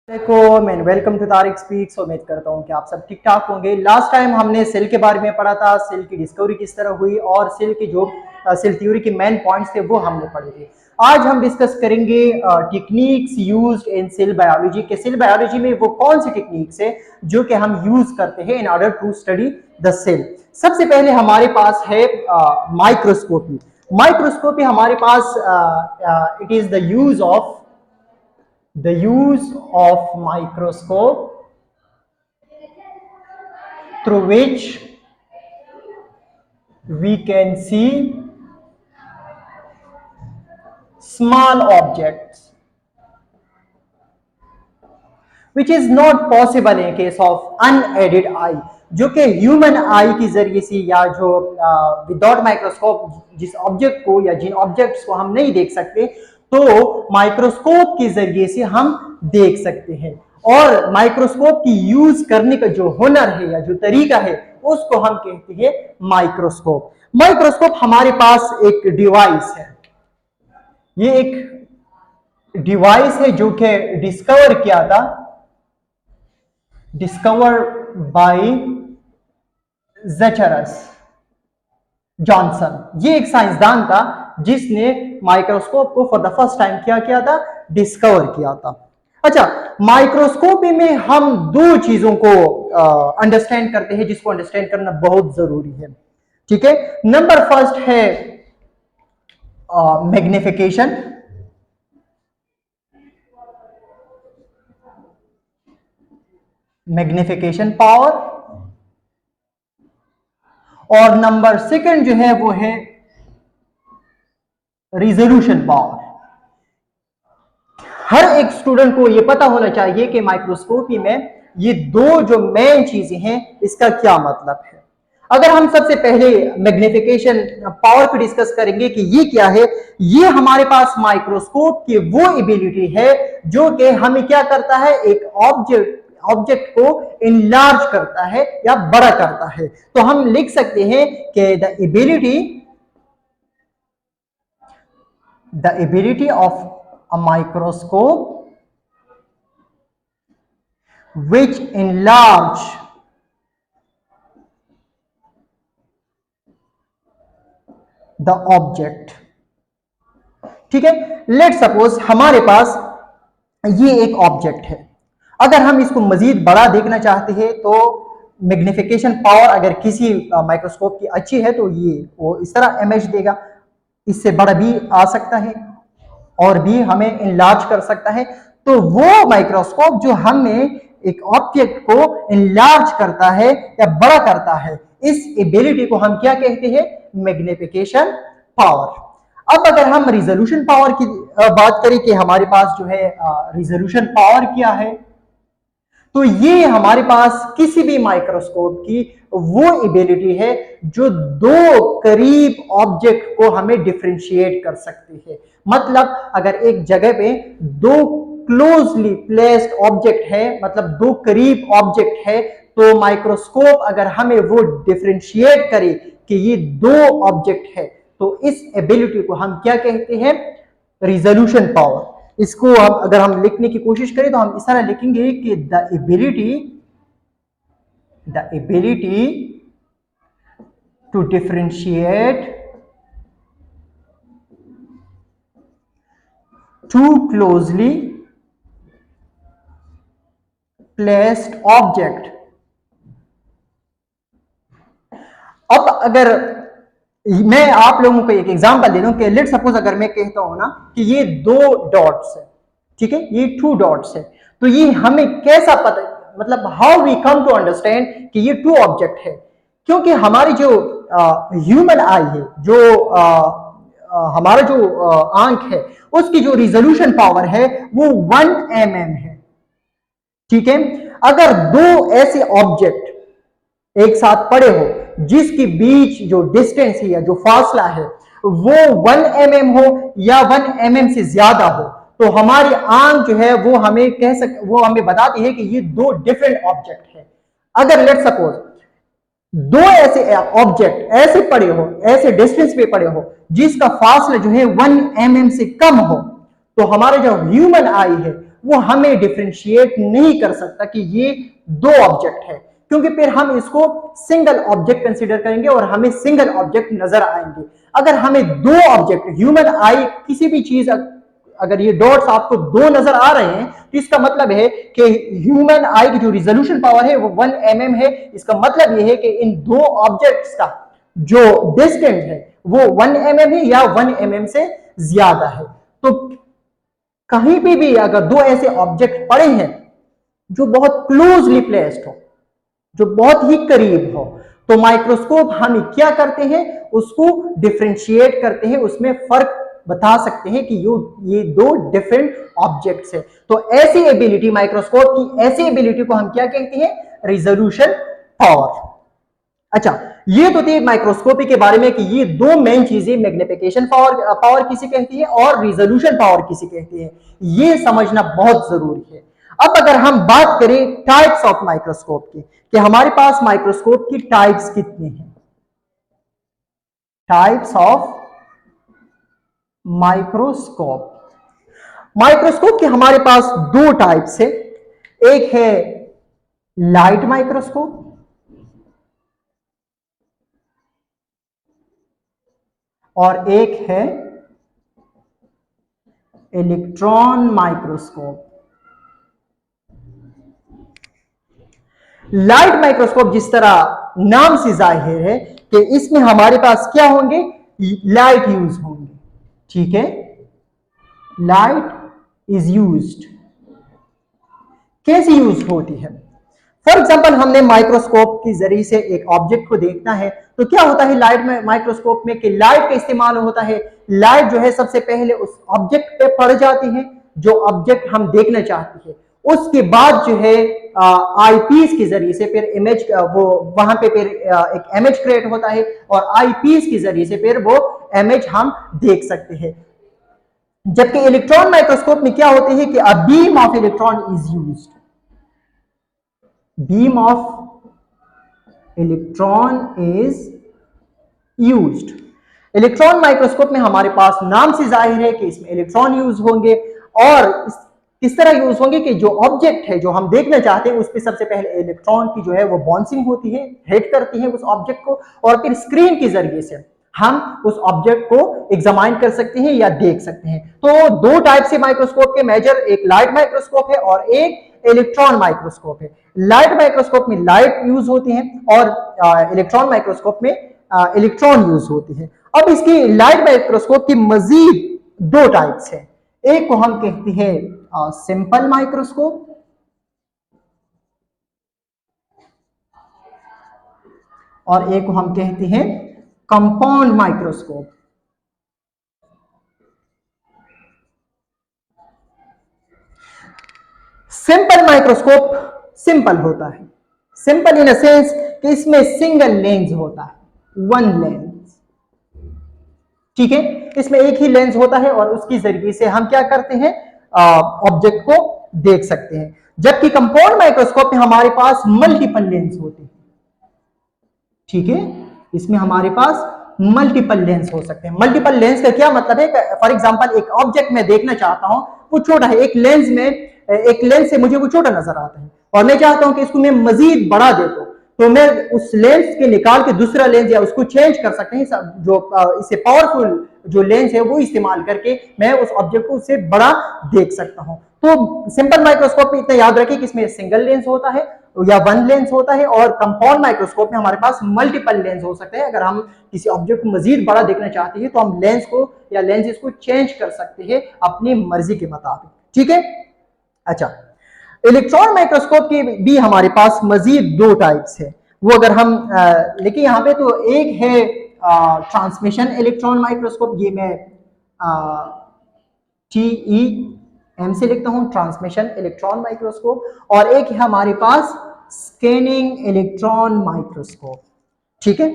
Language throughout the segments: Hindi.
And welcome to Tariq speaks. उम्मीद करता हूँ कि आप सब ठीक ठाक होंगे। लास्ट टाइम हमने सेल के बारे में पढ़ा था, सेल की डिस्कवरी किस तरह हुई और सेल की जो सेल थ्योरी के मेन पॉइंट्स थे वो हमने पढ़े थे। आज हम डिस्कस करेंगे techniques used in cell biology के। सेल बायोलॉजी में वो कौन सी टेक्निक्स है जो कि हम यूज करते हैं in order to study the cell. सबसे पहले हमारे पास है माइक्रोस्कोपी। माइक्रोस्कोपी हमारे पास it is the use of microscope through which we can see small objects which is not possible in case of unaided eye, जो कि ह्यूमन आई की जरिए से या जो विदाउट माइक्रोस्कोप जिस ऑब्जेक्ट को या जिन ऑब्जेक्ट्स को हम नहीं देख सकते तो माइक्रोस्कोप के जरिए से हम देख सकते हैं। और माइक्रोस्कोप की यूज करने का जो हुनर है या जो तरीका है उसको हम कहते हैं माइक्रोस्कोप। माइक्रोस्कोप हमारे पास एक डिवाइस है, ये एक डिवाइस है जो कि डिस्कवर बाय ज़ेचारस जॉनसन। ये एक साइंसदान था जिसने माइक्रोस्कोप को फॉर द फर्स्ट टाइम क्या किया था, डिस्कवर किया था। अच्छा, माइक्रोस्कोपी में हम दो चीजों को अंडरस्टैंड करते हैं जिसको अंडरस्टैंड करना बहुत जरूरी है। ठीक है, नंबर फर्स्ट है मैग्निफिकेशन। मैग्निफिकेशन पावर, और नंबर सेकंड जो है वो है रिजोल्यूशन पावर। हर एक स्टूडेंट को यह पता होना चाहिए कि माइक्रोस्कोपी में ये दो जो मेन चीजें हैं इसका क्या मतलब है। अगर हम सबसे पहले मैग्निफिकेशन पावर को डिस्कस करेंगे कि ये क्या है, ये हमारे पास माइक्रोस्कोप की वो एबिलिटी है जो कि हमें क्या करता है, एक ऑब्जेक्ट को इनलार्ज करता है या बड़ा करता है। तो हम लिख सकते हैं कि the ability of a microscope which enlarge the object। ठीक है, लेट सपोज हमारे पास ये एक ऑब्जेक्ट है। अगर हम इसको मजीद बड़ा देखना चाहते हैं तो मैग्निफिकेशन पावर अगर किसी माइक्रोस्कोप की अच्छी है तो ये वो इस तरह इमेज देगा, इससे बड़ा भी आ सकता है और भी हमें इनलार्ज कर सकता है। तो वो माइक्रोस्कोप जो हमें एक ऑब्जेक्ट को इनलार्ज करता है या बड़ा करता है, इस एबिलिटी को हम क्या कहते हैं, मैग्निफिकेशन पावर। अब अगर हम रिजोल्यूशन पावर की बात करें कि हमारे पास जो है रिजोल्यूशन पावर क्या है, तो ये हमारे पास किसी भी माइक्रोस्कोप की वो एबिलिटी है जो दो करीब ऑब्जेक्ट को हमें डिफरेंशिएट कर सकती है। मतलब अगर एक जगह पे दो क्लोजली प्लेस्ड ऑब्जेक्ट है, मतलब दो करीब ऑब्जेक्ट है, तो माइक्रोस्कोप अगर हमें वो डिफरेंशिएट करे कि ये दो ऑब्जेक्ट है तो इस एबिलिटी को हम क्या कहते हैं, रिजोल्यूशन पावर। इसको अगर हम लिखने की कोशिश करें तो हम इस तरह लिखेंगे कि the ability to differentiate two closely placed object। अब अगर मैं आप लोगों को एक एग्जांपल दे दूं कि लेट सपोज अगर मैं कहता हूं ना कि ये दो डॉट्स है, ठीक है, ये टू डॉट्स है, तो ये हमें कैसा पता, मतलब how we come to understand कि ये टू ऑब्जेक्ट है, क्योंकि हमारी जो ह्यूमन आई है, जो हमारा जो आंख है, उसकी जो रिजोल्यूशन पावर है वो 1 mm है। ठीक है, अगर दो ऐसे ऑब्जेक्ट एक साथ पड़े हो जिसके बीच जो डिस्टेंस है या जो फासला है वो 1 mm हो या 1 mm से ज्यादा हो, तो हमारी आंख जो है वो हमें बताती है कि ये दो डिफरेंट ऑब्जेक्ट है। अगर लेट सपोज दो ऐसे ऑब्जेक्ट ऐसे पड़े हो, ऐसे डिस्टेंस पे पड़े हो जिसका फासला जो है 1 mm से कम हो, तो हमारा जो ह्यूमन आई है वो हमें डिफरेंशिएट नहीं कर सकता कि ये दो ऑब्जेक्ट है, क्योंकि फिर हम इसको सिंगल ऑब्जेक्ट कंसीडर करेंगे और हमें सिंगल ऑब्जेक्ट नजर आएंगे। अगर हमें दो ऑब्जेक्ट, ह्यूमन आई, किसी भी चीज, अगर ये डॉट्स आपको दो नजर आ रहे हैं तो इसका मतलब है कि ह्यूमन आई की जो रिजोल्यूशन पावर है वो 1 mm है। इसका मतलब ये है कि इन दो ऑब्जेक्ट्स का जो डिस्टेंस है वो 1 mm है या 1 mm से ज्यादा है। तो कहीं भी अगर दो ऐसे ऑब्जेक्ट पड़े हैं जो बहुत क्लोजली प्लेस्ड हो, जो बहुत ही करीब हो, तो माइक्रोस्कोप हम क्या करते हैं, उसको डिफरेंशिएट करते हैं, उसमें फर्क बता सकते हैं कि ये दो डिफरेंट ऑब्जेक्ट्स है। तो ऐसी एबिलिटी, माइक्रोस्कोप की ऐसी एबिलिटी को हम क्या कहते हैं, रिजोल्यूशन पावर। अच्छा, ये तो थी माइक्रोस्कोपी के बारे में कि ये दो मेन चीजें, मैग्निफिकेशन पावर किसी कहती है और रिजोल्यूशन पावर किसी कहती है, ये समझना बहुत जरूरी है। अब अगर हम बात करें टाइप्स ऑफ माइक्रोस्कोप की, कि हमारे पास माइक्रोस्कोप की टाइप्स कितनी हैं, टाइप्स ऑफ माइक्रोस्कोप। माइक्रोस्कोप के हमारे पास दो टाइप्स है, एक है लाइट माइक्रोस्कोप और एक है इलेक्ट्रॉन माइक्रोस्कोप। लाइट माइक्रोस्कोप जिस तरह नाम से जाहिर है कि इसमें हमारे पास क्या होंगे, लाइट यूज होंगे, ठीक है, लाइट इज यूज्ड। कैसे यूज होती है, फॉर एग्जाम्पल हमने माइक्रोस्कोप के जरिए से एक ऑब्जेक्ट को देखना है तो क्या होता है लाइट में, माइक्रोस्कोप में, कि लाइट का इस्तेमाल होता है। लाइट जो है सबसे पहले उस ऑब्जेक्ट पे पड़ जाती है जो ऑब्जेक्ट हम देखना चाहते हैं, उसके बाद जो है आईपीस के जरिए से फिर इमेज, वो वहां पे फिर एक इमेज क्रिएट होता है और आईपीस के जरिए से फिर वो इमेज हम देख सकते हैं। जबकि इलेक्ट्रॉन माइक्रोस्कोप में क्या होते हैं कि a beam of electron is used, beam of electron is used। Electron microscope में हमारे पास नाम से जाहिर है कि इसमें इलेक्ट्रॉन यूज होंगे और किस तरह यूज होंगे कि जो ऑब्जेक्ट है जो हम देखना चाहते हैं उस पर सबसे पहले इलेक्ट्रॉन की जो है वो बाउंसिंग होती है, हिट करती है उस ऑब्जेक्ट को, और फिर स्क्रीन के जरिए से हम उस ऑब्जेक्ट को एग्जामाइन कर सकते हैं या देख सकते हैं। तो दो टाइप से माइक्रोस्कोप के मेजर, एक लाइट माइक्रोस्कोप है और एक इलेक्ट्रॉन माइक्रोस्कोप है। लाइट माइक्रोस्कोप में लाइट यूज होती है और इलेक्ट्रॉन माइक्रोस्कोप में इलेक्ट्रॉन यूज होती है। अब इसकी लाइट माइक्रोस्कोप की मजीद दो टाइप्स हैं, एक को हम कहते हैं सिंपल माइक्रोस्कोप और एक को हम कहते हैं compound microscope. Simple microscope simple होता है, सिंपल इन अ सेंस कि इसमें सिंगल लेंस होता है, वन लेंस, ठीक है, इसमें एक ही लेंस होता है और उसकी जरिए से हम क्या करते हैं, ऑब्जेक्ट को देख सकते हैं। जबकि कंपाउंड माइक्रोस्कोप में हमारे पास मल्टीपल लेंस होते हैं, ठीक है, इसमें हमारे पास मल्टीपल लेंस हो सकते हैं। मल्टीपल लेंस का क्या मतलब है, फॉर एग्जांपल एक ऑब्जेक्ट मैं देखना चाहता हूं, वो छोटा है, एक लेंस में, एक लेंस से मुझे वो छोटा नजर आता है और मैं चाहता हूं कि इसको मैं मजीद बड़ा दे दूं, तो मैं उस लेंस के निकाल के दूसरा लेंस या उसको चेंज कर सकते हैं, जो इससे पावरफुल जो लेंस है वो इस्तेमाल करके मैं उस ऑब्जेक्ट को उससे बड़ा देख सकता हूं। तो सिंपल माइक्रोस्कोप में इतना याद रखें कि इसमें सिंगल लेंस होता है या वन लेंस होता है, और कंपाउंड माइक्रोस्कोप में हमारे पास मल्टीपल लेंस हो सकते हैं। अगर हम किसी ऑब्जेक्ट को मजीद बड़ा देखना चाहते हैं तो हम लेंस को या लेंसेज को चेंज कर सकते हैं अपनी मर्जी के मुताबिक, ठीक है। अच्छा, इलेक्ट्रॉन माइक्रोस्कोप की भी हमारे पास मजीद दो टाइप्स है, वो अगर हम लेकिन यहाँ पे तो एक है ट्रांसमिशन इलेक्ट्रॉन माइक्रोस्कोप, ये मैं TEM से लिखता हूं, ट्रांसमिशन इलेक्ट्रॉन माइक्रोस्कोप, और एक है हमारे पास स्कैनिंग इलेक्ट्रॉन माइक्रोस्कोप, ठीक है।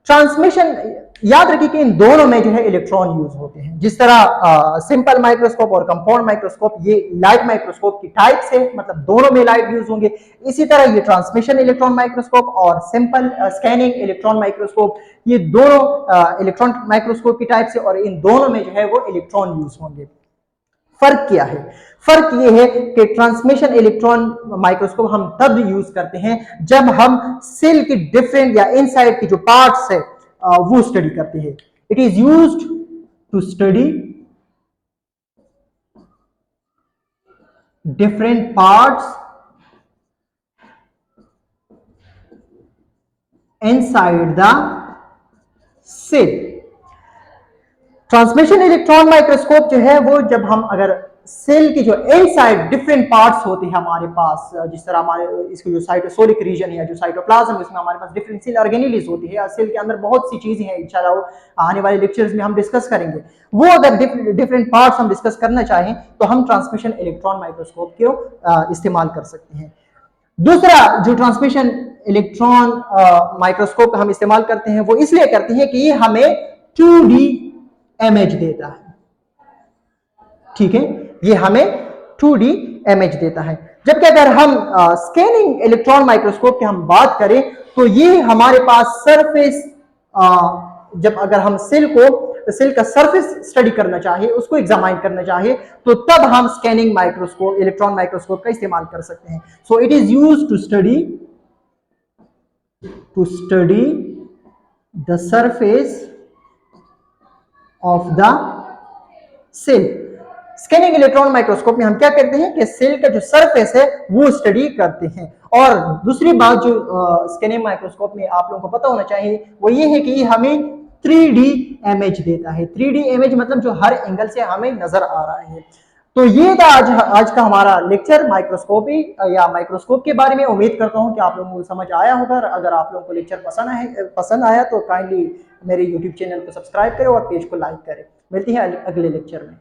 ट्रांसमिशन, याद रखिए कि इन दोनों में जो है इलेक्ट्रॉन यूज होते हैं। जिस तरह सिंपल माइक्रोस्कोप और कंपाउंड माइक्रोस्कोप ये लाइट माइक्रोस्कोप की टाइप्स है, मतलब दोनों में लाइट यूज होंगे, इसी तरह ये ट्रांसमिशन इलेक्ट्रॉन माइक्रोस्कोप और सिंपल स्कैनिंग इलेक्ट्रॉन माइक्रोस्कोप, ये दोनों इलेक्ट्रॉन माइक्रोस्कोप की टाइप्स है और इन दोनों में जो है वो इलेक्ट्रॉन यूज होंगे। फर्क क्या है? फर्क ये है कि ट्रांसमिशन इलेक्ट्रॉन माइक्रोस्कोप हम तब यूज करते हैं जब हम सेल के डिफरेंट या इनसाइड की जो पार्ट्स है वो स्टडी करते हैं। It is used to study different parts inside the cell। Transmission electron microscope जो है वो जब हम अगर सेल की जो इनसाइड डिफरेंट पार्ट्स होते हैं हमारे पास, जिस तरह हमारे इसको जो साइटोसोलिक रीजन है, जो साइटोप्लाज्म है, उसमें हमारे पास डिफरेंट सेल ऑर्गेनेलिज होती है। सेल के अंदर बहुत सी चीजें हैं, इंशाल्लाह वो आने वाले लेक्चर्स में हम डिस्कस करेंगे। वो अगर डिफरेंट पार्ट्स हम डिस्कस करना चाहें तो हम ट्रांसमिशन इलेक्ट्रॉन माइक्रोस्कोप को इस्तेमाल कर सकते हैं। दूसरा जो ट्रांसमिशन इलेक्ट्रॉन माइक्रोस्कोप हम इस्तेमाल करते हैं वो इसलिए करते हैं कि ये हमें 2D इमेज देता है। ठीक है, ये हमें 2D इमेज देता है। जबकि अगर हम स्कैनिंग इलेक्ट्रॉन माइक्रोस्कोप की हम बात करें तो ये हमारे पास सरफेस, जब अगर हम सेल का सरफेस स्टडी करना चाहिए, उसको एग्जामाइन करना चाहिए, तो तब हम स्कैनिंग माइक्रोस्कोप इलेक्ट्रॉन माइक्रोस्कोप का इस्तेमाल कर सकते हैं। So it is used to study the surface of the cell. Scanning electron microscope में हम क्या करते हैं कि सेल का जो सरफेस है वो स्टडी करते हैं। और दूसरी बात जो स्कैनिंग माइक्रोस्कोप में आप लोगों को पता होना चाहिए वो ये है कि ये हमें 3D इमेज देता है। 3D इमेज मतलब जो हर एंगल से हमें नजर आ रहा है। तो ये था आज का हमारा लेक्चर माइक्रोस्कोपी या माइक्रोस्कोप के बारे में। उम्मीद करता हूं कि आप लोगों को समझ आया होगा। अगर आप लोगों को लेक्चर पसंद आया तो काइंडली मेरे यूट्यूब चैनल को सब्सक्राइब करें और पेज को लाइक करें। मिलती है अगले लेक्चर में।